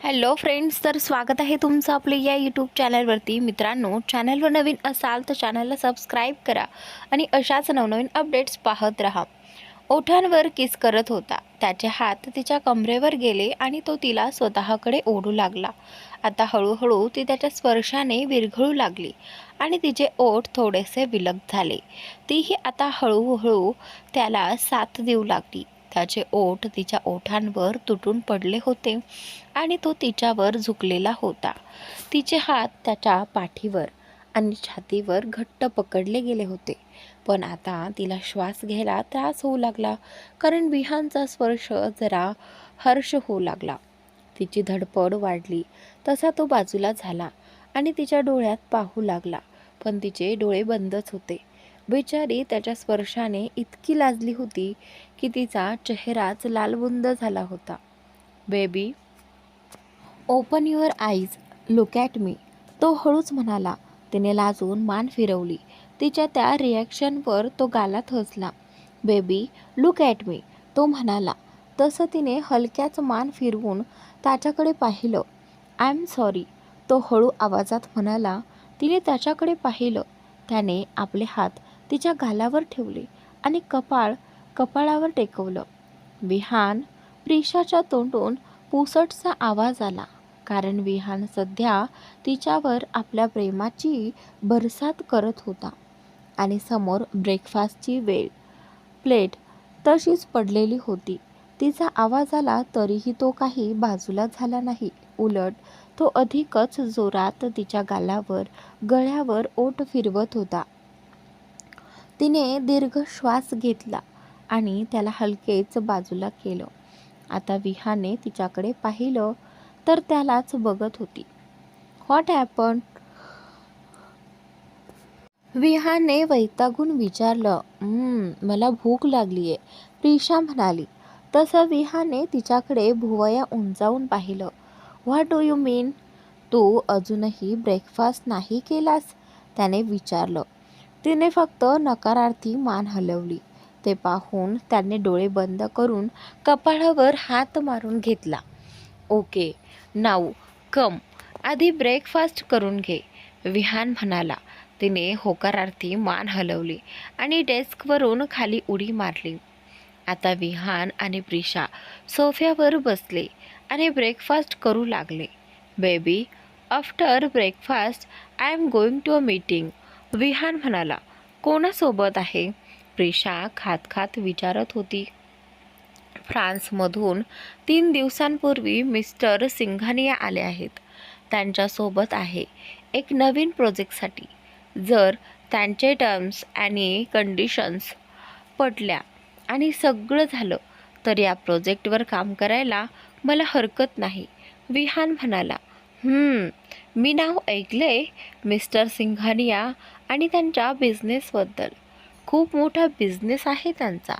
Hello friends, तर स्वागत आहे तुमचं आपले या यूट्यूब चॅनलवरती. मित्रांनो, चॅनलवर नवीन असाल तर चॅनलला सबस्क्राईब करा आणि अशाच नवनवीन अपडेट्स पाहत राहा. ओठांवर किस करत होता. त्याचे हात तिच्या कमरेवर गेले आणि तो तिला स्वतःकडे ओढू लागला. आता हळूहळू ती त्याच्या स्पर्शाने विरघळू लागली आणि तिचे ओठ थोडेसे विलग झाले. तीही आता हळूहळू त्याला साथ देऊ लागली. त्याचे ओठ तिच्या ओठांवर तुटून पडले होते आणि तो तिच्यावर झुकलेला होता. तिचे हात त्याच्या पाठीवर आणि छातीवर घट्ट पकडले गेले होते. पण आता तिला श्वास घ्यायला त्रास होऊ लागला, कारण विहानचा स्पर्श जरा हर्ष होऊ लागला. तिची धडपड वाढली तसा तो बाजूला झाला आणि तिच्या डोळ्यात पाहू लागला, पण तिचे डोळे बंदच होते. बिचारी त्याच्या स्पर्शाने इतकी लाजली होती की तिचा चेहराच लालबुंद झाला होता. Baby, open your eyes, look at me, तो हळूच म्हणाला. तिने लाजून मान फिरवली. तिच्या त्या रिॲक्शनवर तो गालात हसला. बेबी, लुक ॲट मी, तो म्हणाला. तसं तिने हलक्याच मान फिरवून त्याच्याकडे पाहिलं. आय एम सॉरी, तो हळू आवाजात म्हणाला. तिने त्याच्याकडे पाहिलं. त्याने आपले हात तिच्या गालावर ठेवले आणि कपाळावर टेकवलं. विहान, प्रिशाच्या तोंडून पुसटसा आवाज आला, कारण विहान सध्या तिच्यावर आपल्या प्रेमाची बरसात करत होता आणि समोर ब्रेकफास्टची प्लेट तशीच पडलेली होती. तिचा आवाज आला तरीही तो काही बाजूला झाला नाही. उलट तो अधिकच जोरात तिच्या गळ्यावर ओठ फिरवत होता. तिने दीर्घ श्वास घेतला आणि त्याला हलकेच बाजूला केलं. आता विहाने तिच्याकडे पाहिलं तर त्यालाच बघत होती. What happen? विहाने वैतागून विचारलं. मला भूक लागलीये, प्रिशा म्हणाली. तसं विहाने तिच्याकडे भुवया उंचावून पाहिलं. व्हॉट डू यू मीन? तू अजूनही ब्रेकफास्ट नाही केलास? त्याने विचारलं. तिने फक्त नकारार्थी मान हलवली. ते पाहून त्याने डोळे बंद करून कपाळावर हात मारून घेतला. ओके, नाऊ कम, आधी ब्रेकफास्ट करून घे, विहान म्हणाला. तिने होकारार्थी मान हलवली आणि डेस्कवरून खाली उडी मारली. आता विहान आणि प्रिशा सोफ्यावर बसले आणि ब्रेकफास्ट करू लागले. Baby, after breakfast I am going to a meeting, Vihan म्हणाला. कोणासोबत आहे? प्रिशा खात विचारत होती. फ्रान्समधून 3 दिवसांपूर्वी मिस्टर सिंघानिया आले आहेत. त्यांच्यासोबत आहे एक नवीन प्रोजेक्टसाठी. जर त्यांचे टर्म्स आणि कंडिशन्स पटल्या आणि सगळं झालं तर या प्रोजेक्टवर काम करायला मला हरकत नाही, विहान म्हणाला. मी नाव ऐकलंय मिस्टर सिंघानिया आणि त्यांच्या बिझनेसबद्दल. खूप मोठा बिझनेस आहे त्यांचा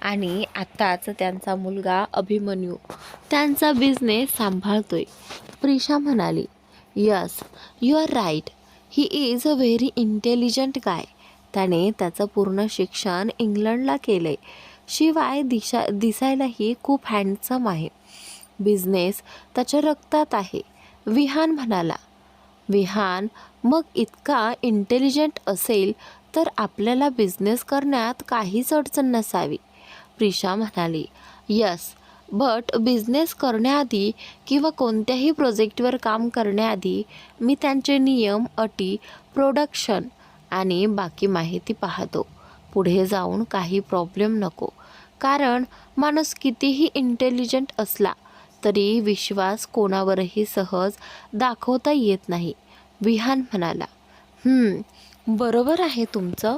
आणि आत्ताच त्यांचा मुलगा अभिमन्यू त्यांचा बिझनेस सांभाळतोय, प्रिशा म्हणाली. Yes, you are right. He is a very intelligent guy. त्याने त्याचं पूर्ण शिक्षण इंग्लंडला केलंय. शिवाय दिसायलाही खूप हँडसम आहे. बिझनेस त्याच्या रक्तात आहे, विहान म्हणाला. विहान, मग इतका इंटेलिजंट असेल तर आपल्याला बिझनेस करण्यात काहीच अडचण नसावी, प्रिशा म्हणाली. यस, बट बिझनेस करण्याआधी किंवा कोणत्याही प्रोजेक्टवर काम करण्याआधी मी त्यांचे नियम, अटी, प्रोडक्शन आणि बाकी माहिती पाहतो. पुढे जाऊन काही प्रॉब्लेम नको, कारण माणूस कितीही इंटेलिजंट असला तरी विश्वास कोणावरही सहज दाखवता येत नाही, विहान म्हणाला. बरोबर आहे तुमचं.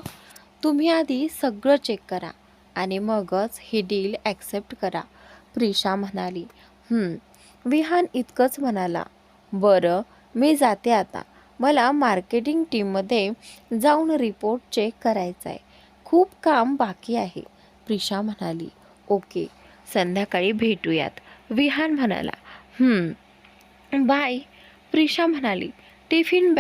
तुम्ही आधी सगळं चेक करा आणि मगच ही डील ॲक्सेप्ट करा, प्रिशा म्हणाली. विहान इतकंच म्हणाला. बरं, मी जाते आता. मला मार्केटिंग टीममध्ये जाऊन रिपोर्ट चेक करायचा आहे. खूप काम बाकी आहे, प्रिशा म्हणाली. ओके, संध्याकाळी भेटूयात, विहान म्हणाला. बाय, प्रिशा म्हणाली. टिफिन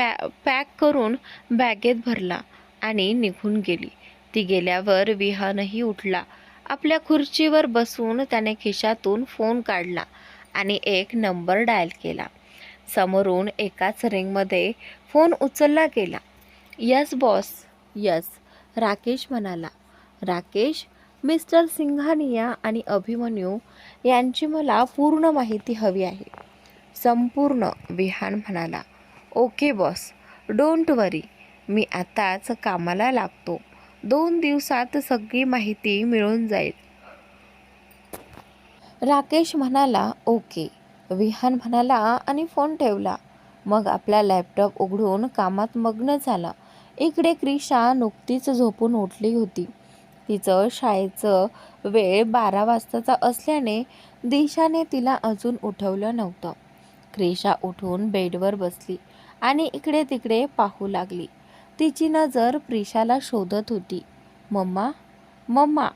पॅक करून बॅगेत भरला आणि निघून गेली. ती गेल्यावर विहानही उठला. आपल्या खुर्चीवर बसून त्याने खिशातून फोन काढला आणि एक नंबर डायल केला. समोरून एकाच रिंगमध्ये फोन उचलला गेला. Yes boss. यस. राकेश म्हणाला. राकेश, मिस्टर सिंघानिया आणि अभिमन्यू यांची मला पूर्ण माहिती हवी आहे. संपूर्ण. विहान म्हणाला. ओके बॉस, डोंट वरी, मी आताच कामाला लागतो. 2 दिवसात सगळी माहिती मिळून जाईल. राकेश म्हणाला. ओके. विहान म्हणाला आणि फोन ठेवला. मग आपला लॅपटॉप उघडून कामात मग्न झाला. इकडे क्रिशा नुकतीच झोपून उठली होती. तिचं शाळेचं वेळ 12 वाजताचा असल्याने दिशाने तिला अजून उठवलं नव्हतं. क्रिशा उठून बेडवर बसली आणि इकडे तिकडे पाहू लागली. तिची नजर प्रिशाला शोधत होती. मम्मा, मम्मा,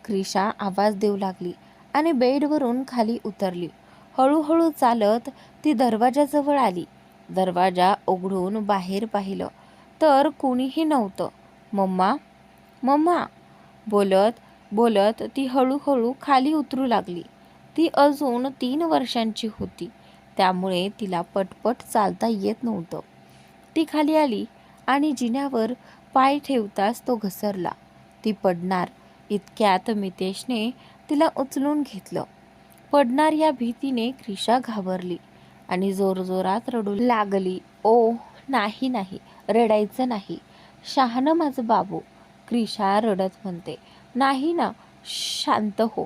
क्रिशा आवाज देऊ लागली आणि बेडवरून खाली उतरली. हळूहळू चालत ती दरवाजाजवळ आली. दरवाजा उघडून बाहेर पाहिलं तर कुणीही नव्हतं. मम्मा, मम्मा बोलत बोलत ती हळूहळू खाली उतरू लागली. ती अजून 3 वर्षांची होती, त्यामुळे तिला पटपट चालता येत नव्हतं. ती खाली आली आणि जिन्यावर पाय ठेवताच तो घसरला. ती पडणार इतक्यात मितेशने तिला उचलून घेतलं. पडणार या भीतीने क्रिशा घाबरली आणि जोरजोरात रडू लागली. ओ नाही नाही, रडायचं नाही. शहाणं माझं बाबू, क्रिशा रडत म्हणते. नाही ना, शांत हो.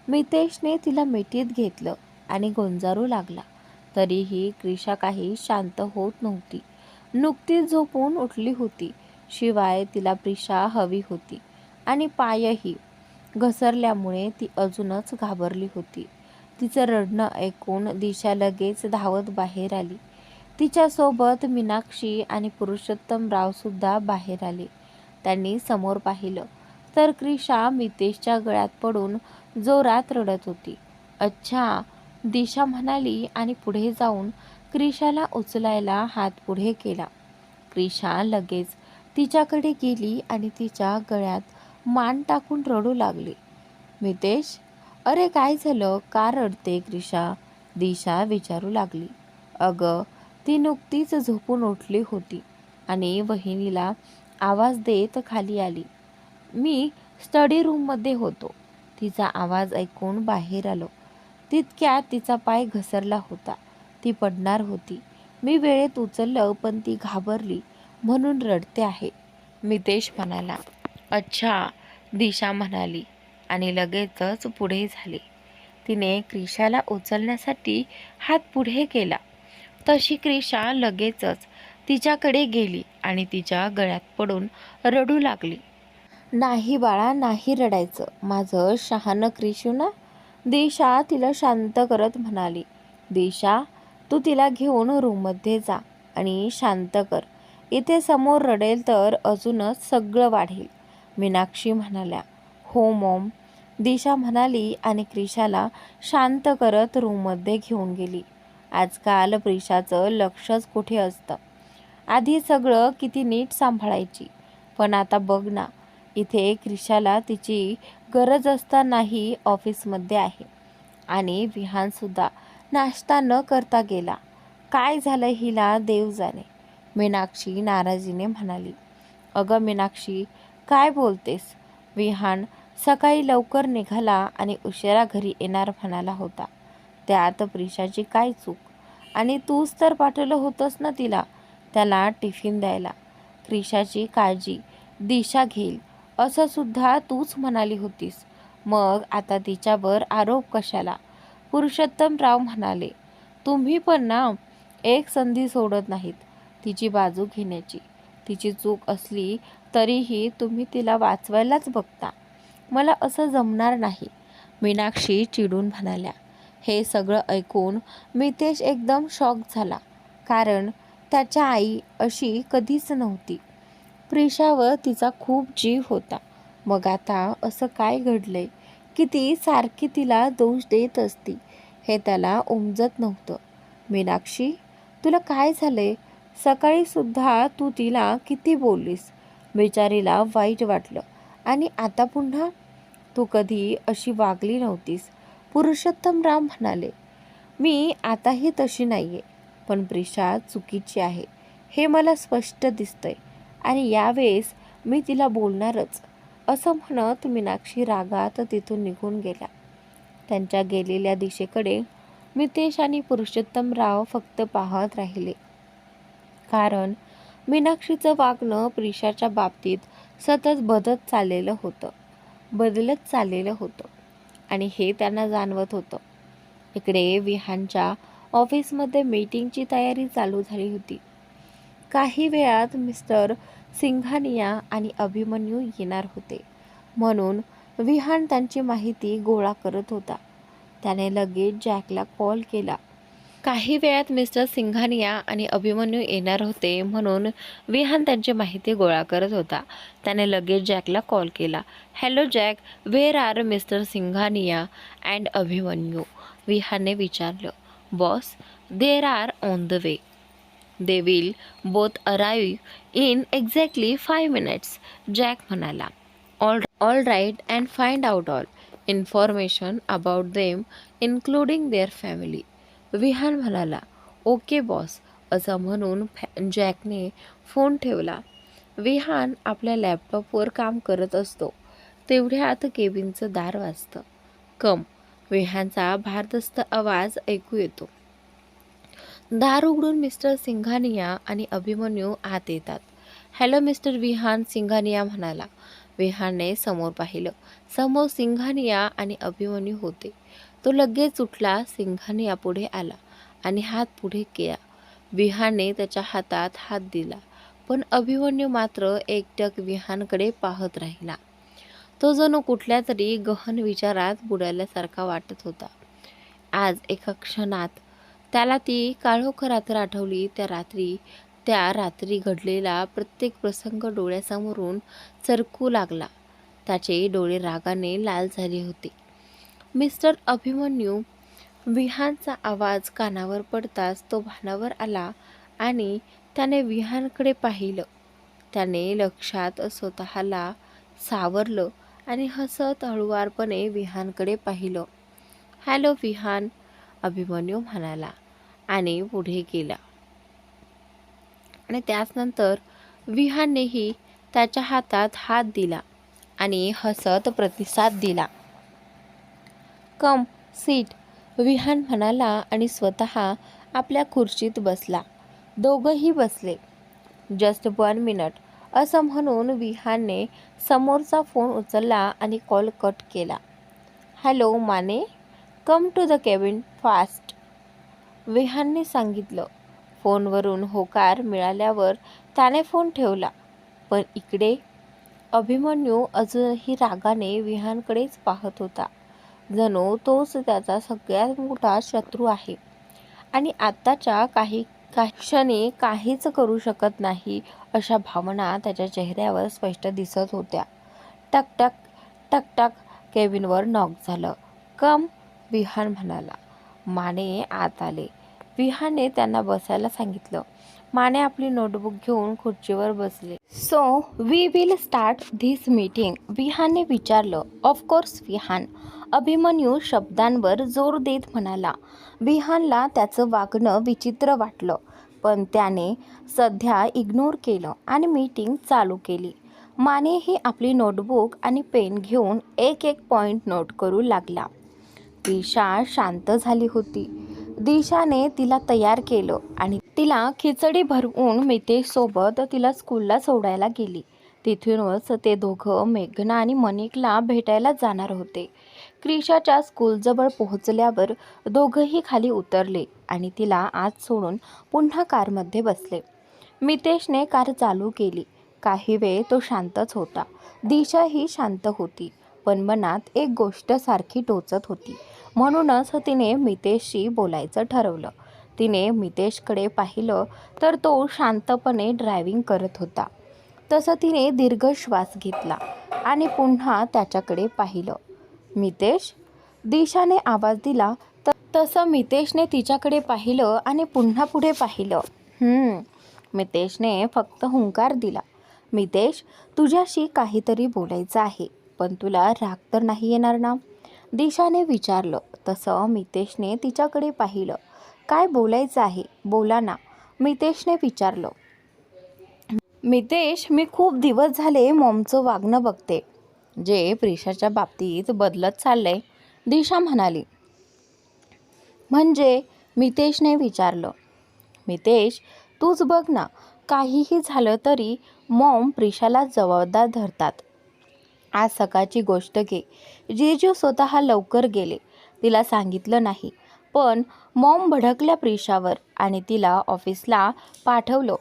मितेशने तिला मिठीत घेतलं आणि गोंजारू लागला. तरीही क्रिशा काही शांत होत नव्हती. नुकतीच झोपून उठली होती. शिवाय तिला प्रिशा हवी होती आणि पायही घसरल्यामुळे ती अजूनच घाबरली होती. तिचं रडणं ऐकून दिशा लगेच धावत बाहेर आली. तिच्यासोबत मीनाक्षी आणि पुरुषोत्तमराव सुद्धा बाहेर आले. त्यांनी समोर पाहिलं तर क्रिशा मितेशच्या गळ्यात पडून जोरात रडत होती. अच्छा, दिशा म्हणाली आणि पुढे जाऊन क्रिशाला उचलायला हात पुढे केला. क्रिशा लगेच तिच्याकडे गेली आणि तिच्या गळ्यात मान टाकून रडू लागली. मितेश, अरे काय झालं, का रडते क्रिशा? दिशा विचारू लागली. अगं, ती नुकतीच झोपून उठली होती आणि वहिनीला आवाज देत खाली आली. मी स्टडी रूममध्ये होतो. तिचा आवाज ऐकून बाहेर आलो. तितक्यात तिचा पाय घसरला होता. ती पडणार होती. मी वेळेत उचललं पण ती घाबरली म्हणून रडते आहे, मितेश म्हणाला. अच्छा, दिशा म्हणाली आणि लगेचच पुढे झाली. तिने क्रिशाला उचलण्यासाठी हात पुढे केला. तशी क्रिशा लगेचच तिच्याकडे गेली आणि तिच्या गळ्यात पडून रडू लागली. नाही बाळा, नाही रडायचं. माझं शहाणं क्रिशू ना. दिशा तिला शांत करत म्हणाली. दिशा, तू तिला घेऊन रूममध्ये जा आणि शांत कर. इथे समोर रडेल तर अजूनच सगळं वाढेल, मीनाक्षी म्हणाल्या. हो मॉम, दिशा म्हणाली आणि क्रिशाला शांत करत रूममध्ये घेऊन गेली. आजकाल प्रिशाचं लक्षच कुठे असतं. आधी सगळं किती नीट सांभाळायची, पण आता बघ ना, इथे क्रिशाला तिची गरज असतानाही ऑफिसमध्ये आहे आणि विहानसुद्धा नाश्ता न करता गेला. काय झालं हिला देव जाणे, मीनाक्षी नाराजीने म्हणाली. अगं मीनाक्षी, काय बोलतेस? विहान सकाळी लवकर निघाला आणि उशिरा घरी येणार म्हणाला होता. त्यात प्रिशाची काय चूक? आणि तूच तर पाठवलं होतंस ना तिला त्याला टिफिन द्यायला. क्रिशाची काळजी दिशा घेईल असं सुद्धा तूच म्हणाली होतीस. मग आता तिच्यावर आरोप कशाला? पुरुषोत्तमराव म्हणाले. तुम्ही पण ना एक संधी सोडत नाहीत तिची बाजू घेण्याची. तिची चूक असली तरीही तुम्ही तिला वाचवायलाच बघता. मला असं जमणार नाही, मीनाक्षी चिडून म्हणाल्या. हे सगळं ऐकून मितेश एकदम शॉक झाला, कारण त्याच्या आई अशी कधीच नव्हती. प्रिशावर तिचा खूप जीव होता. मग आता असं काय घडलंय की ती सारखी तिला दोष देत असती, हे त्याला उमजत नव्हतं. मीनाक्षी, तुला काय झालंय? सकाळी सुद्धा तू तिला किती बोललीस. बिचारीला वाईट वाटलं आणि आता पुन्हा? तू कधी अशी वागली नव्हतीस, पुरुषोत्तमराव म्हणाले. मी आताही तशी नाही आहे, पण प्रिशा चुकीची आहे हे मला स्पष्ट दिसतंय आणि यावेळेस मी तिला बोलणारच, असं म्हणत मीनाक्षी रागात तिथून निघून गेल्या. त्यांच्या गेलेल्या दिशेकडे मितेश आणि पुरुषोत्तमराव फक्त पाहत राहिले, कारण मीनाक्षीचं वागणं प्रिशाच्या बाबतीत सतत बदलत चाललेलं होतं आणि हे त्यांना जाणवत होतं. इकडे विहानच्या ऑफिसमध्ये मीटिंगची तयारी चालू झाली होती. काही वेळात मिस्टर सिंघानिया आणि अभिमन्यू येणार होते, म्हणून विहान त्यांची माहिती गोळा करत होता. त्याने लगेच जॅकला कॉल केला. काही वेळात मिस्टर सिंघानिया आणि अभिमन्यू येणार होते, म्हणून विहान त्यांची माहिती गोळा करत होता. त्याने लगेच जॅकला कॉल केला. Hello Jack, where are mister Singhania and Abhimanyu? विहानने विचारलं. Boss, there are on the way. They will both arrive in exactly 5 minutes, Jack म्हणाला. All right, and find out all information about them including their family. Vihaan म्हणाला. Okay boss, असं म्हणून जॅकने phone ठेवला. विहान आपल्या लॅपटॉपवर काम करत असतो. तेवढ्यात केबिनचं दार वाजतं. कम, विहानचा भारदस्त आवाज ऐकू येतो. दार उघडून मिस्टर सिंघानिया आणि अभिमन्यू आत येतात. हॅलो मिस्टर विहान, सिंघानिया म्हणाला. विहानने समोर पाहिलं. समोर सिंघानिया आणि अभिमन्यू होते. तो लगेच उठला, सिंघानिया पुढे आला आणि हात पुढे केला. विहानने त्याच्या हातात हात दिला, पण अभिमन्यू मात्र एकटक विहानकडे पाहत राहिला. तो जणू कुठल्या तरी गहन विचारात बुडाल्यासारखा वाटत होता. आज एका क्षणात त्याला ती काळोख रात्र आठवली. त्या रात्री घडलेला प्रत्येक प्रसंग डोळ्यासमोरून सरकू लागला. त्याचे डोळे रागाने लाल झाले होते. मिस्टर अभिमन्यू, विहानचा आवाज कानावर पडताच तो भानावर आला आणि त्याने विहानकडे पाहिलं. त्याने लक्षात स्वतःला सावरलं आणि हसत हळुवारपणे विहानकडे पाहिलं. हॅलो विहान, अभिमन्यू म्हणाला आणि पुढे गेला. आणि त्याचनंतर विहाननेही त्याच्या हातात हात दिला आणि हसत प्रतिसाद दिला. कम सीट, विहान म्हणाला आणि स्वतः आपल्या खुर्चीत बसला. दोघंही बसले. जस्ट 1 minute, असं म्हणून विहानने समोरचा फोन उचलला आणि कॉल कट केला. Hello Mane, come to the cabin fast, विहानने सांगितलं. फोनवरून होकार मिळाल्यावर त्याने फोन ठेवला. पण इकडे अभिमन्यू अजूनही रागाने विहानकडेच पाहत होता, जणू तोच त्याचा सगळ्यात मोठा शत्रू आहे आणि आत्ताच्या काही क्षणी काहीच करू शकत नाही, अशा भावना त्याच्या चेहऱ्यावर स्पष्ट दिसत होत्या. टक टक टक टक, केबिनवर नॉक झालं. कम, विहान म्हणाला. माने आत आले. विहानने त्यांना बसायला सांगितलं. माने आपली नोटबुक घेऊन खुर्चीवर बसले. So we will start this meeting, विहानने विचारलं. ऑफकोर्स विहान, अभिमन्यू शब्दांवर जोर देत म्हणाला. विहानला त्याचं वागणं विचित्र वाटलं, पण त्याने सध्या इग्नोर केलं आणि मीटिंग चालू केली. मानेही आपली नोटबुक आणि पेन घेऊन एक एक पॉईंट नोट करू लागला. दिशा शांत झाली होती. दिशाने तिला तयार केलं आणि तिला खिचडी भरवून मितेशसोबत तिला स्कूलला सोडायला गेली. तिथूनच ते दोघं मेघना आणि मनिकला भेटायला जाणार होते. क्रिशाच्या स्कूलजवळ पोहोचल्यावर दोघंही खाली उतरले आणि तिला आत सोडून पुन्हा कारमध्ये बसले. मितेशने कार चालू केली. काही वेळ तो शांतच होता. दिशाही शांत होती, पण मनात एक गोष्ट सारखी टोचत होती. म्हणूनच तिने मितेशशी बोलायचं ठरवलं. तिने मितेशकडे पाहिलं तर तो शांतपणे ड्रायव्हिंग करत होता. तसं तिने दीर्घ श्वास घेतला आणि पुन्हा त्याच्याकडे पाहिलं. मितेश, दिशाने आवाज दिला. तसं मितेशने तिच्याकडे पाहिलं आणि पुन्हा पुढे पाहिलं. मितेशने फक्त हुंकार दिला. मितेश, तुझ्याशी काहीतरी बोलायचं आहे, पण तुला राग तर नाही येणार ना? दिशाने विचारलं. तसं मितेशने तिच्याकडे पाहिलं. काय बोलायचं आहे, बोला ना, मितेशने विचारलं. मितेश, मी खूप दिवस झाले मॉमचं वागणं बघते, जे प्रिशाच्या बाबतीत बदलत चाललंय, दिशा म्हणाली. म्हणजे, मितेशने विचारलं. मितेश, तूच बघ ना, काहीही झालं तरी मॉम प्रिशाला जबाबदार धरतात. आज सकाळची गोष्ट घे, जीजू स्वतः लवकर गेले, तिला सांगितलं नाही, पण मॉम भडकल्या प्रिशावर आणि तिला ऑफिसला पाठवलं.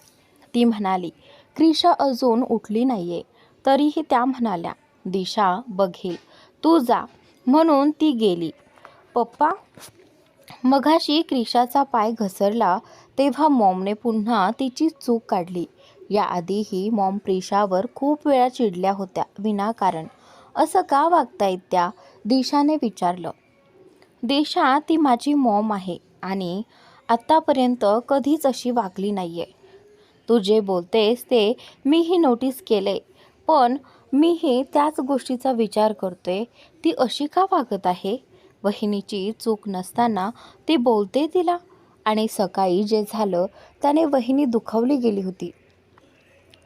ती म्हणाली, क्रिशा अजून उठली नाहीये. तरीही त्या म्हणाल्या, दिशा बघेल, तू जा, म्हणून ती गेली. पप्पा, मघाशी क्रिशाचा पाय घसरला तेव्हा मॉमने पुन्हा तिची चूक काढली. याआधीही मॉम प्रिशावर खूप वेळा चिडल्या होत्या विनाकारण. असं का वागतायत त्या, दिशाने विचारलं. दिशा, ती माझी मॉम आहे आणि आत्तापर्यंत कधीच अशी वागली नाहीये. तू जे बोलतेस ते मीही नोटीस केलंय, पण मीही त्याच गोष्टीचा विचार करतोय. ती अशी का वागत आहे? वहिनीची चूक नसताना ती बोलते तिला. आणि सकाळी जे झालं त्याने वहिनी दुखावली गेली होती.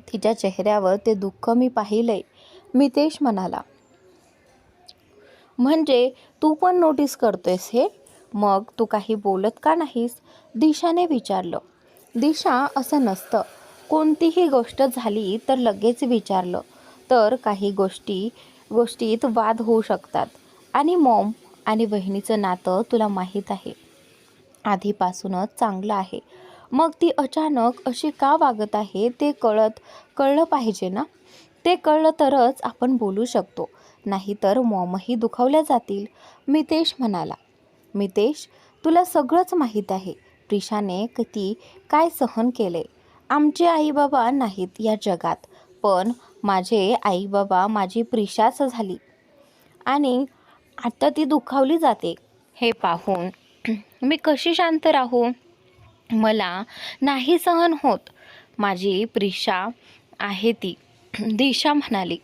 तिच्या चेहऱ्यावर ते दुःख मी पाहिलंय, मितेश म्हणाला. म्हणजे तू पण नोटीस करतोयस हे? मग तू काही बोलत का नाहीस, दिशाने विचारलं. दिशा, असं नसतं. कोणतीही गोष्ट झाली तर लगेच विचारलं तर काही गोष्टीत वाद होऊ शकतात. आणि मॉम आणि बहिणीचं नातं तुला माहीत आहे, आधीपासूनच चांगलं आहे. मग ती अचानक अशी का वागत आहे ते कळलं पाहिजे ना. ते कळलं तरच आपण बोलू शकतो, नाहीतर मॉमही दुखावल्या जातील, मितेश म्हणाला. मितेश, तुला सगळंच माहीत आहे, प्रिशाने किती काय सहन केले. आमचे आईबाबा नाहीत या जगात, पण माझे आईबाबा माझी प्रिशाच झाली आणि आता ती दुखावली जाते. हे पाहून मी कशी शांत राहू? मला नाही सहन होत. माझी प्रिशा आहे ती, दिशा म्हणाली.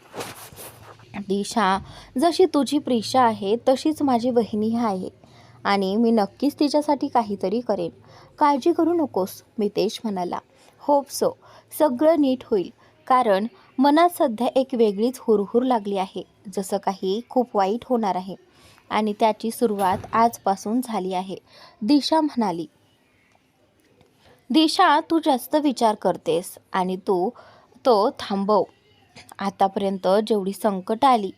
दिशा, जशी तुझी प्रिशा आहे तशीच माझी वहिनी आहे आणि मी नक्कीच तिच्यासाठी काहीतरी करेन. काळजी करू नकोस, मितेश म्हणाला. होप सो, सगळं नीट होईल, कारण मनात सध्या एक वेगळीच हुरहुर लागली आहे, जसं काही खूप वाईट होणार आहे आणि त्याची सुरुवात आजपासून झाली आहे, दिशा म्हणाली. दिशा, तू जास्त विचार करतेस आणि तू तो थांबव. आतापर्यंत जेवढी संकट आली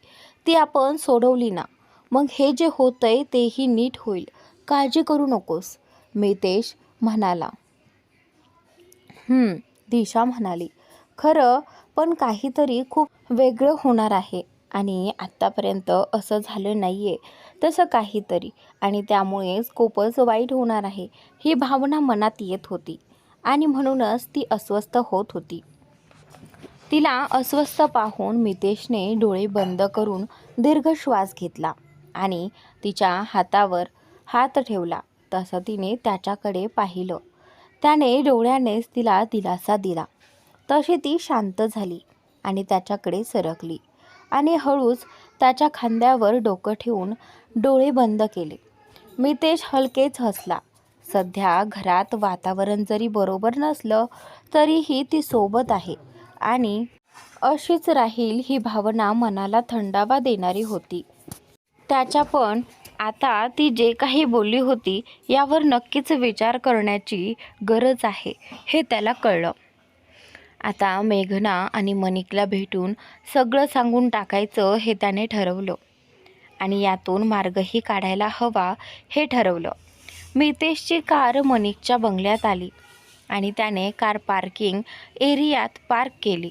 ती आपण सोडवली ना, मग हे जे होतंय तेही नीट होईल, काळजी करू नकोस, मितेश म्हणाला. दिशा म्हणाली. खरं, पण काहीतरी खूप वेगळं होणार आहे आणि आत्तापर्यंत असं झालं नाही आहे तसं काहीतरी, आणि त्यामुळेच खूपच वाईट होणार आहे ही भावना मनात येत होती आणि म्हणूनच ती अस्वस्थ होत होती. तिला अस्वस्थ पाहून मितेशने डोळे बंद करून दीर्घ श्वास घेतला आणि तिच्या हातावर हात ठेवला. तसं तिने त्याच्याकडे पाहिलं. त्याने डोळ्यानेच तिला दिलासा दिला. तशी ती शांत झाली आणि त्याच्याकडे सरकली आणि हळूच त्याच्या खांद्यावर डोकं ठेवून डोळे बंद केले. मितेश हलकेच हसला. सध्या घरात वातावरण जरी बरोबर नसलं तरीही ती सोबत आहे आणि अशीच राहील ही भावना मनाला थंडावा देणारी होती. त्याच्या पण आता ती जे काही बोलली होती यावर नक्कीच विचार करण्याची गरज आहे हे त्याला कळलं. आता मेघना आणि मनिकला भेटून सगळं सांगून टाकायचं हे त्याने ठरवलं आणि यातून मार्गही काढायला हवा हे ठरवलं. मितेशची कार मनिकच्या बंगल्यात आली आणि त्याने कार पार्किंग एरियात पार्क केली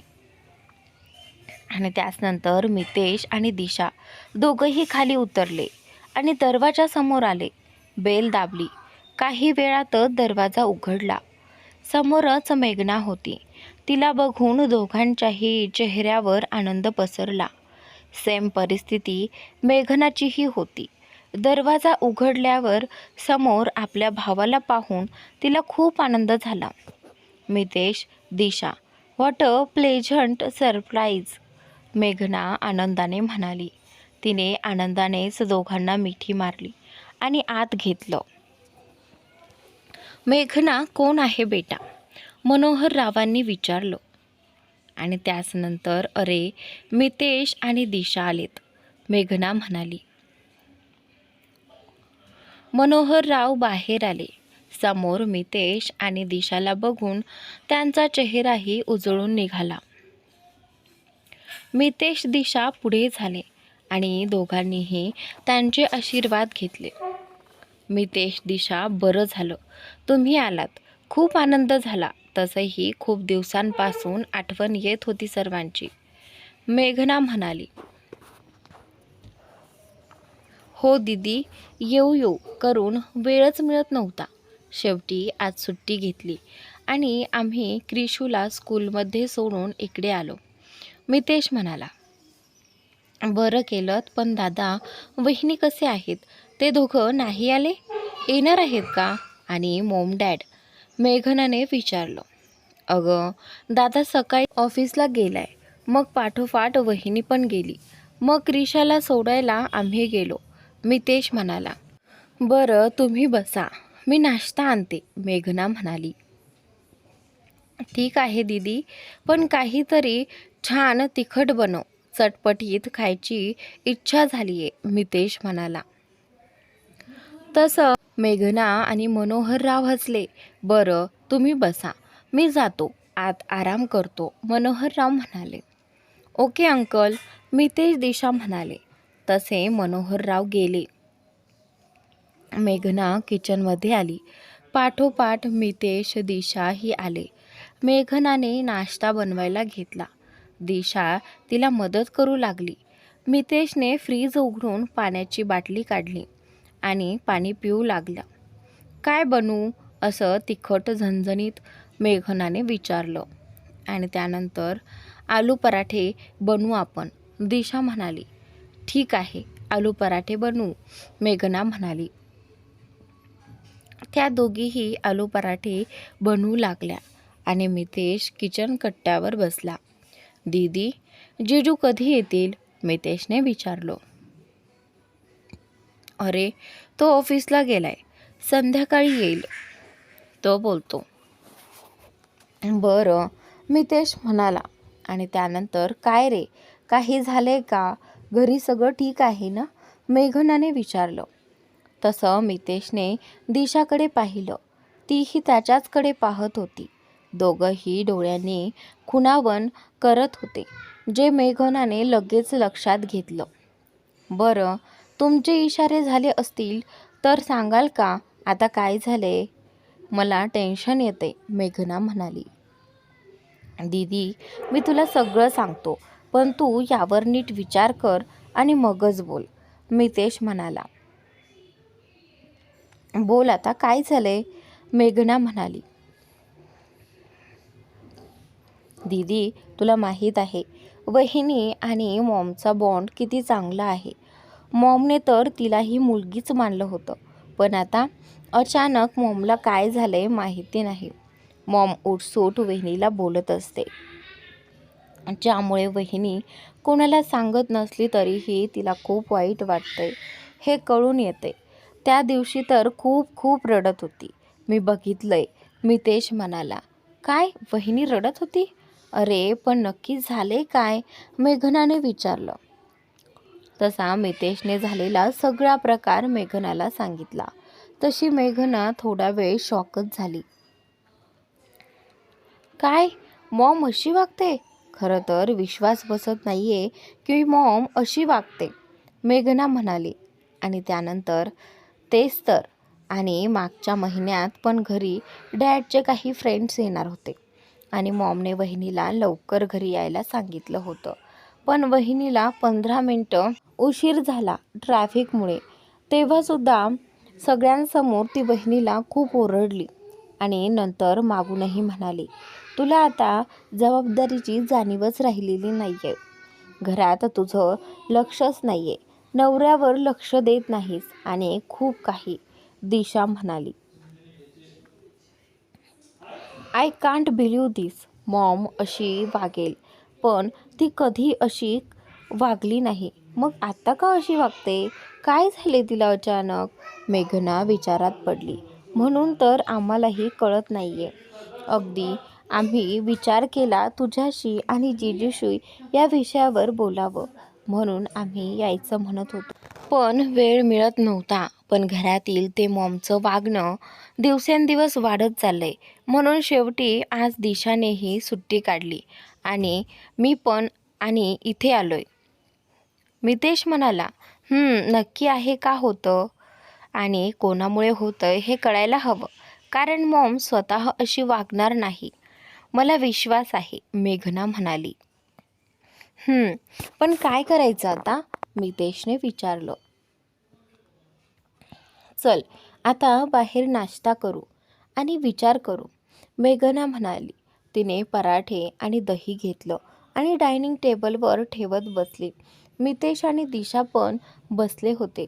आणि त्यानंतर मितेश आणि दिशा दोघंही खाली उतरले आणि दरवाजासमोर आले. बेल दाबली. काही वेळातच दरवाजा उघडला. समोरच मेघना होती. तिला बघून दोघांच्याही चेहऱ्यावर आनंद पसरला. सेम परिस्थिती मेघनाचीही होती. दरवाजा उघडल्यावर समोर आपल्या भावाला पाहून तिला खूप आनंद झाला. मितेश, दिशा, व्हॉट अ प्लेझंट सरप्राईज, मेघना आनंदाने म्हणाली. तिने आनंदानेच दोघांना मिठी मारली आणि आत घेतलं. मेघना कोण आहे बेटा? मनोहर रावांनी विचारलं. आणि त्याच नंतर अरे मितेश आणि दिशा आलेत, मेघना म्हणाली. मनोहर राव बाहेर आले. समोर मितेश आणि दिशाला बघून त्यांचा चेहराही उजळून निघाला. मितेश दिशा पुढे झाले आणि दोघांनीही त्यांचे आशीर्वाद घेतले. मितेश दिशा, बरं झालं तुम्ही आलात, खूप आनंद झाला. तसंही खूप दिवसांपासून आठवण येत होती सर्वांची, मेघना म्हणाली. हो दीदी, येऊ येऊ करून वेळच मिळत नव्हता. शेवटी आज सुट्टी घेतली आणि आम्ही क्रिशूला स्कूलमध्ये सोडून इकडे आलो, मितेश म्हणाला. बरं केलं, पण दादा वहिनी कसे आहेत? ते दोघं नाही आले? येणार आहेत का? आणि मॉम डॅड? मेघनाने विचारलं. अगं दादा सकाळी ऑफिसला गेलाय, मग पाठोपाठ वहिनी पण गेली, मग क्रिशाला सोडायला आम्ही गेलो, मितेश म्हणाला. बरं तुम्ही बसा, मी नाश्ता आणते, मेघना म्हणाली. ठीक आहे दीदी, पण काहीतरी छान तिखट बनव, चटपटीत खायची इच्छा झालीये, मितेश म्हणाला. तसं मेघना आणि मनोहरराव हसले. बरं तुम्ही बसा, मी जातो आत आराम करतो, मनोहरराव म्हणाले. ओके अंकल, मितेश दिशा म्हणाले. तसे मनोहरराव गेले. मेघना किचनमध्ये आली. पाठोपाठ मितेश दिशाही आले. मेघनाने नाश्ता बनवायला घेतला. दिशा तिला मदत करू लागली. मितेशने फ्रीज उघडून पाण्याची बाटली काढली आणि पाणी पिऊ लागला. काय बनवू? असं तिखट झणझणीत मेघनाने विचारलं. आणि त्यानंतर आलू पराठे बनवू आपण, दिशा म्हणाली. ठीक आहे, आलू पराठे बनवू, मेघना म्हणाली. त्या दोघीही आलू पराठे बनवू लागल्या आणि मितेश किचन कट्ट्यावर बसला. दीदी जीजू कधी येतील? मितेशने विचारलं. अरे तो ऑफिसला गेलाय, संध्याकाळी येईल, तो बोलतो. बरं, मितेश म्हणाला. आणि त्यानंतर काय रे, काही झाले का? घरी सगळं ठीक आहे ना? मेघनाने विचारलं. तसं मितेशने दिशाकडे पाहिलं. तीही त्याच्याचकडे पाहत होती. दोघंही डोळ्यांनी खुणावण करत होते, जे मेघनाने लगेच लक्षात घेतलं. बरं, तुमचे इशारे झाले असतील तर सांगाल का आता काय झाले? मला टेन्शन येते, मेघना म्हणाली. दीदी मी तुला सगळं सांगतो, पण तू यावर नीट विचार कर आणि मगच बोल, मितेश म्हणाला. बोल आता काय झाले? मेघना म्हणाली. दीदी तुला माहीत आहे वहिनी आणि मॉमचा बॉन्ड किती चांगला आहे. मॉमने तर तिलाही मुलगीच मानलं होतं, पण आता अचानक मॉमला काय झालंय माहिती नाही. मॉम उठसूट वहिनीला बोलत असते, ज्यामुळे वहिनी कोणाला सांगत नसली तरीही तिला खूप वाईट वाटतंय हे कळून येते. त्या दिवशी तर खूप खूप रडत होती, मी बघितलंय, मितेश म्हणाला. काय, वहिनी रडत होती? अरे पण नक्की झाले काय? मेघनाने विचारलं. तसा मितेशने झालेला सगळा प्रकार मेघनाला सांगितला. तशी मेघना थोडा वेळ शॉकच झाली. काय, मॉम अशी वागते? खरं तर विश्वास बसत नाहीये की मॉम अशी वागते, मेघना म्हणाली. आणि त्यानंतर तेच तर, आणि मागच्या महिन्यात पण घरी डॅडचे काही फ्रेंड्स येणार होते आणि मॉमने वहिनीला लवकर घरी यायला सांगितलं होतं, पण वहिनीला 15 मिनटं उशीर झाला ट्रॅफिकमुळे. तेव्हासुद्धा सगळ्यांसमोर ती वहिनीला खूप ओरडली आणि नंतर मागूनही म्हणाली, तुला आता जबाबदारीची जाणीवच राहिलेली नाही आहे. घरात तुझं लक्षच नाही आहे, नवऱ्यावर लक्ष देत नाहीस आणि खूप काही, दिशा म्हणाली. I can't believe this. Maugham अशी वागेल, पण ती कधी अशी वागली नाही, मग आता का अशी वागते? काय झाले तिला अचानक? मेघना विचारात पडली. म्हणून तर आम्हालाही कळत नाहीये. अगदी आम्ही विचार केला तुझ्याशी आणि जिजूशी या विषयावर बोलावं, म्हणून आम्ही यायचं म्हणत होतो. पण वेळ मिळत नव्हता. पण घरातील ते मॉमचं वागणं दिवसेंदिवस वाढत चाललंय. म्हणून शेवटी आज दिशानेही सुट्टी काढली आणि मी पण आणि इथे आलोय. मितेश म्हणाला, नक्की आहे का होतं आणि कोणामुळे होतंय हे कळायला हवं, कारण मॉम स्वतः अशी वागणार नाही. मला विश्वास आहे, मेघना म्हणाली. पण काय करायचं आता? मितेशने विचारलं. चल आता बाहेर नाश्ता करू आणि विचार करू, मेघना म्हणाली. तिने पराठे आणि दही घेतलं आणि डायनिंग टेबलवर ठेवत बसली. मितेश आणि दिशा पण बसले होते.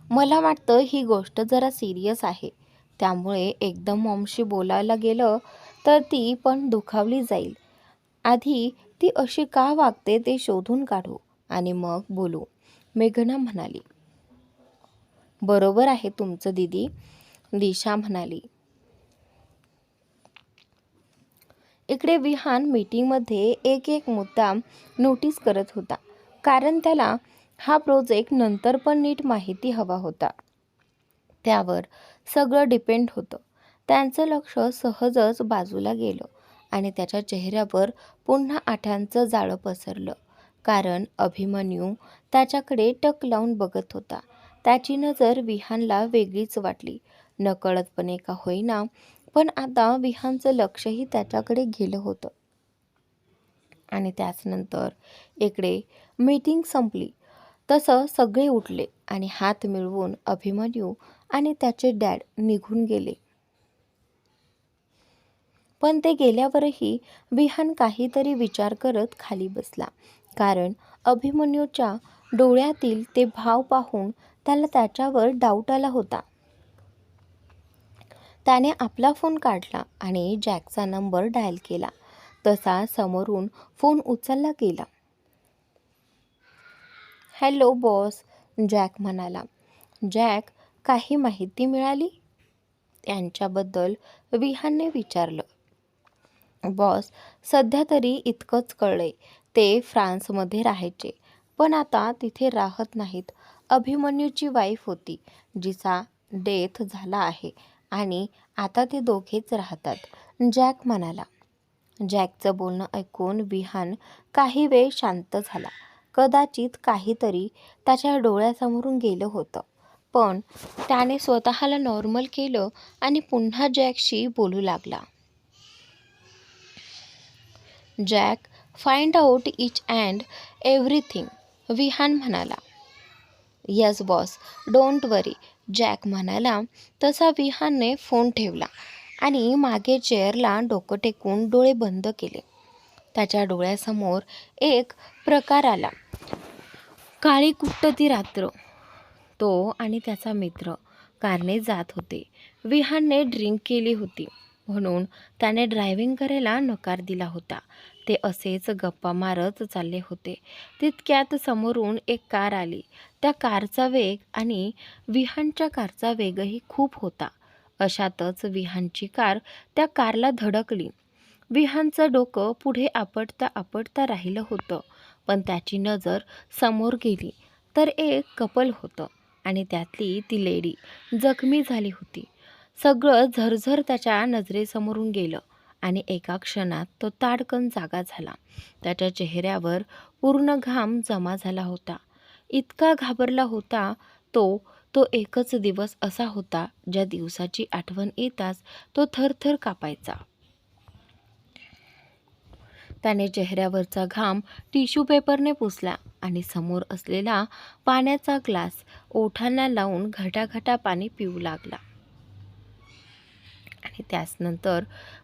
मला वाटतं ही गोष्ट जरा सिरियस आहे, त्यामुळे एकदम मॉमशी बोलायला गेलं तर ती पण दुखावली जाईल. आधी ती अशी का वागते ते शोधून काढू आणि मग बोलू, मेघना म्हणाली. बरोबर आहे तुमचं दीदी, दिशा म्हणाली. इकडे विहान मीटिंगमध्ये एक एक मुद्दा नोटीस करत होता, कारण त्याला हा प्रोजेक्ट नंतर पण नीट माहिती हवा होता. त्यावर सगळं डिपेंड होतं. त्यांचं लक्ष सहजच बाजूला गेलं आणि त्याच्या चेहऱ्यावर पुन्हा आठ्यांचं जाळं पसरलं, कारण अभिमन्यू त्याच्याकडे टक लावून बघत होता. त्याची नजर विहानला वेगळीच वाटली. नकळतपणे का होईना, पण आता विहानचं लक्षही त्याच्याकडे गेलं होतं. आणि त्याचनंतर इकडे मीटिंग संपली तसं सगळे उठले आणि हात मिळवून अभिमन्यू आणि त्याचे डॅड निघून गेले. पण ते गेल्यावरही विहान काहीतरी विचार करत खाली बसला, कारण अभिमन्यूच्या डोळ्यातील ते भाव पाहून त्याला त्याच्यावर डाऊट आला होता. त्याने आपला फोन काढला आणि जॅकचा नंबर डायल केला. तसा समोरून फोन उचलला गेला. हॅलो बॉस, जॅक म्हणाला. जॅक, काही माहिती मिळाली? त्यांच्याबद्दल विहानने विचारलं. बॉस, सध्या तरी इतकंच कळलंय. ते फ्रान्समध्ये राहायचे, पण आता तिथे राहत नाहीत. अभिमन्यूची वाईफ होती, जिचा डेथ झाला आहे आणि आता ते दोघेच राहतात, जॅक म्हणाला. जॅकचं बोलणं ऐकून विहान काही वेळ शांत झाला. कदाचित काहीतरी त्याच्या डोळ्यासमोरून गेलं होतं. पण त्याने स्वतःला नॉर्मल केलं आणि पुन्हा जॅकशी बोलू लागला. Jack, find out each and everything, Vihaan म्हणाला. Yes boss, don't worry, Jack म्हणाला. तसा विहानने फोन ठेवला आणि मागे चेअरला डोकं टेकून डोळे बंद केले. त्याच्या डोळ्यासमोर एक प्रकार आला. काळी कुट्ट ती रात्र. तो आणि त्याचा मित्र कारने जात होते. विहानने ड्रिंक केली होती, म्हणून त्याने ड्रायव्हिंग करायला नकार दिला होता. ते असेच गप्पा मारत चालले होते. तितक्यात समोरून एक कार आली. त्या कारचा वेग आणि विहानच्या कारचा वेगही खूप होता. अशातच विहानची कार त्या कारला धडकली. विहानचं डोकं पुढे आपटता आपटता राहिलं होतं, पण त्याची नजर समोर गेली तर एक कपल होतं आणि त्यातली ती लेडी जखमी झाली होती. सगळं झरझर त्याच्या नजरेसमोरून गेलं आणि एका क्षणात तो ताडकन जागा झाला. त्याच्या चेहऱ्यावर पूर्ण घाम जमा झाला होता. इतका घाबरला होता तो. तो एकच दिवस असा होता ज्या दिवसाची आठवण येताच तो थरथर कापायचा. त्याने चेहऱ्यावरचा घाम टिश्यू पेपरने पुसला आणि समोर असलेला पाण्याचा ग्लास ओठांना लावून घटाघटा पाणी पिऊ लागला. आणि त्याचनंतर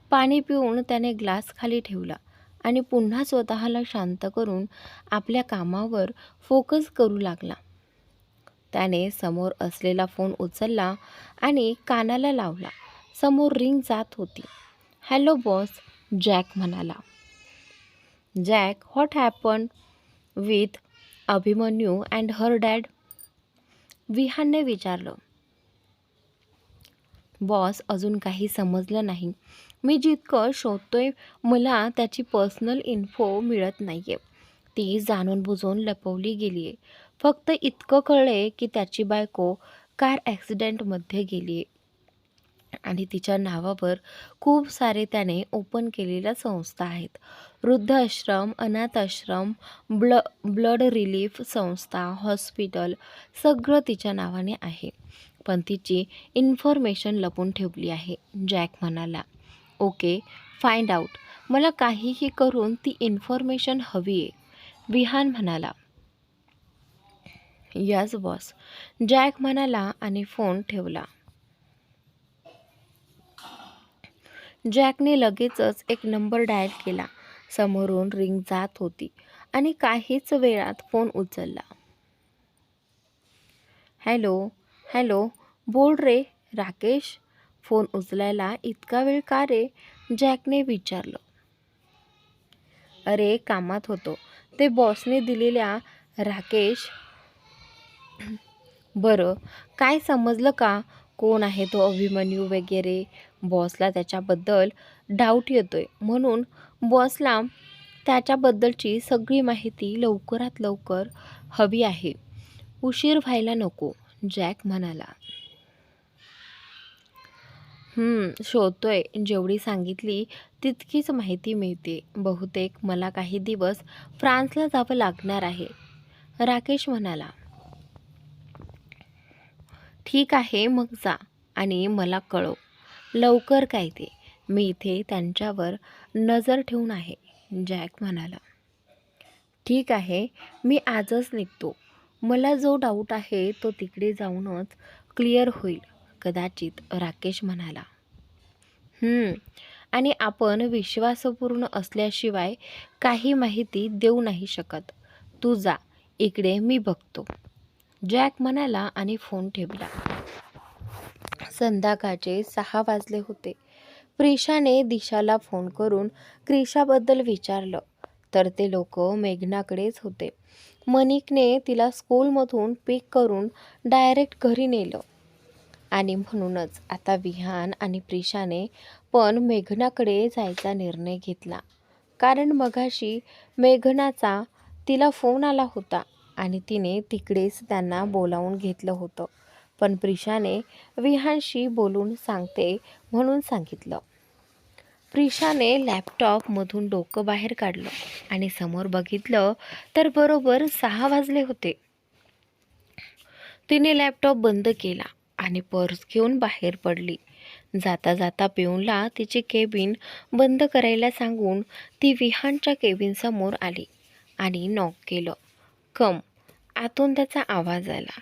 पाणी पिऊन त्याने ग्लास खाली ठेवला आणि पुन्हा स्वतःला शांत करून आपल्या कामावर फोकस करू लागला. त्याने समोर असलेला फोन उचलला आणि कानाला लावला. समोर रिंग जात होती. हॅलो बॉस, जॅक म्हणाला. Jack, what happen? With Abhimanyu and her dad? विहानने विचारलं. बॉस, अजून काही समजलं नाही. मी जितकं शोधतोय मला त्याची पर्सनल इन्फो मिळत नाही आहे. ती जाणून बुजून लपवली गेली आहे. फक्त इतकं कळलं आहे की त्याची बायको कार ॲक्सिडेंटमध्ये गेली आहे आणि तिच्या नावावर खूप सारे त्याने ओपन केलेल्या संस्था आहेत. वृद्धाश्रम, अनाथ आश्रम, ब्लड रिलीफ संस्था, हॉस्पिटल सगळं तिच्या नावाने आहे. पण तिची इन्फॉर्मेशन लपून ठेवली आहे. जॅक म्हणाला. Okay, find out. मला काहीही करून ती इन्फॉर्मेशन हवी आहे. विहान म्हणाला. यस बॉस, जॅक म्हणाला आणि फोन ठेवला. जॅकने लगेचच एक नंबर डायल केला. समोरून रिंग जात होती आणि काहीच वेळात फोन उचलला. हॅलो हॅलो, बोल रे राकेश. फोन उचलायला इतका वेळ का रे? जॅकने विचारलं. अरे कामात होतो. ते बॉसने दिलेल्या. राकेश, बरं काय समजलं का? कोण आहे तो अभिमन्यू वगैरे? बॉसला त्याच्याबद्दल डाऊट येतोय, म्हणून बॉसला त्याच्याबद्दलची सगळी माहिती लवकरात लवकर हवी आहे. उशीर व्हायला नको, जॅक म्हणाला. शोधतोय. जेवढी सांगितली तितकीच माहिती मिळते. बहुतेक मला काही दिवस फ्रान्सला जावं लागणार आहे, राकेश म्हणाला. ठीक आहे, मग जा आणि मला कळव लवकर काय ते. मी इथे त्यांच्यावर नजर ठेवून आहे, जॅक म्हणाला. ठीक आहे, मी आजच निघतो. मला जो डाऊट आहे तो तिकडे जाऊनच क्लिअर होईल कदाचित, राकेश म्हणाला. आणि आपण विश्वासपूर्ण असल्याशिवाय काही माहिती देऊ नाही शकत. तू जा, इकडे मी बघतो, जॅक म्हणाला आणि फोन ठेवला. संध्याकाळचे 6 वाजले होते. प्रिशाने दिशाला फोन करून क्रिशाबद्दल विचारलं तर ते लोक मेघनाकडेच होते. मनिकने तिला स्कूलमधून पिक करून डायरेक्ट घरी नेलं आणि म्हणूनच आता विहान आणि प्रिशाने पण मेघनाकडे जायचा निर्णय घेतला. कारण मगाशी मेघनाचा तिला फोन आला होता आणि तिने तिकडेच त्यांना बोलावून घेतलं होतं. पण प्रिशाने विहानशी बोलून सांगते म्हणून सांगितलं. प्रिशाने लॅपटॉपमधून डोकं बाहेर काढलं आणि समोर बघितलं तर बरोबर 6 वाजले होते. तिने लॅपटॉप बंद केला आणि पर्स घेऊन बाहेर पडली. जाता जाता पिऊनला तिची केबिन बंद करायला सांगून ती विहानच्या केबिनसमोर आली आणि नॉक केलं. कम. आतून त्याचा आवाज आला.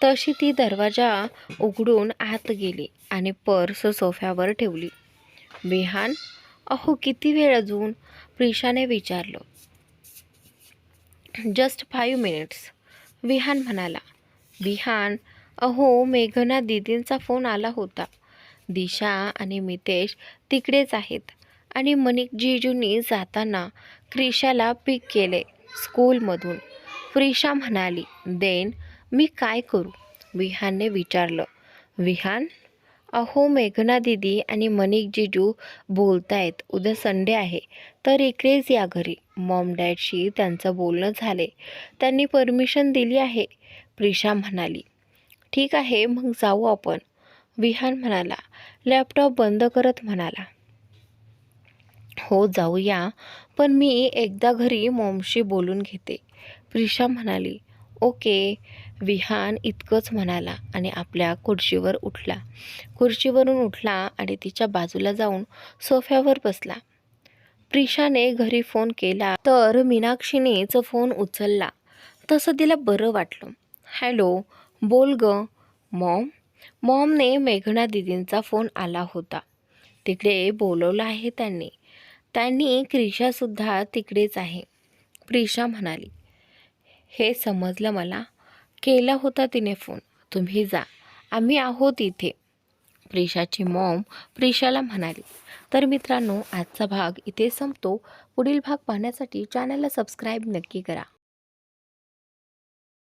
तशी ती दरवाजा उघडून आत गेली आणि पर्स सोफ्यावर ठेवली. विहान, अहो किती वेळ अजून? प्रिशाने विचारलं. जस्ट 5 मिनिट्स, विहान म्हणाला. विहान, अहो मेघना दीदींचा फोन आला होता. दिशा आणि मितेश तिकडेच आहेत आणि मनिक जीजूंनी जाताना क्रिशाला पिक केले स्कूलमधून, प्रिशा म्हणाली. देन मी काय करू? विहानने विचारलं. विहान, अहो मेघना दीदी आणि मनिक जीजू बोलतायत उद्या संडे आहे तर इकडेच या घरी. मॉम डॅडशी त्यांचं बोलणं झाले, त्यांनी परमिशन दिली आहे, प्रिशा म्हणाली. ठीक आहे, मग जाऊ आपण, विहान म्हणाला. लॅपटॉप बंद करत म्हणाला. हो जाऊया, पण मी एकदा घरी मॉमशी बोलून घेते, प्रिशा म्हणाली. ओके, विहान इतकंच म्हणाला आणि आपल्या खुर्चीवरून उठला आणि तिच्या बाजूला जाऊन सोफ्यावर बसला. प्रिशाने घरी फोन केला तर मीनाक्षीनेच फोन उचलला. तसं तिला बरं वाटलं. हॅलो, बोल ग मॉम. मॉमने मेघना दीदींचा फोन आला होता. तिकडे बोलवलं आहे त्यांनी क्रिशासुद्धा तिकडेच आहे, प्रिशा म्हणाली. हे समजलं मला. केला होता तिने फोन. तुम्ही जा, आम्ही आहोत इथे, प्रिशाची मॉम प्रिशाला म्हणाली. तर मित्रांनो, आजचा भाग इथे संपतो. पुढील भाग पाहण्यासाठी चॅनलला सबस्क्राईब नक्की करा.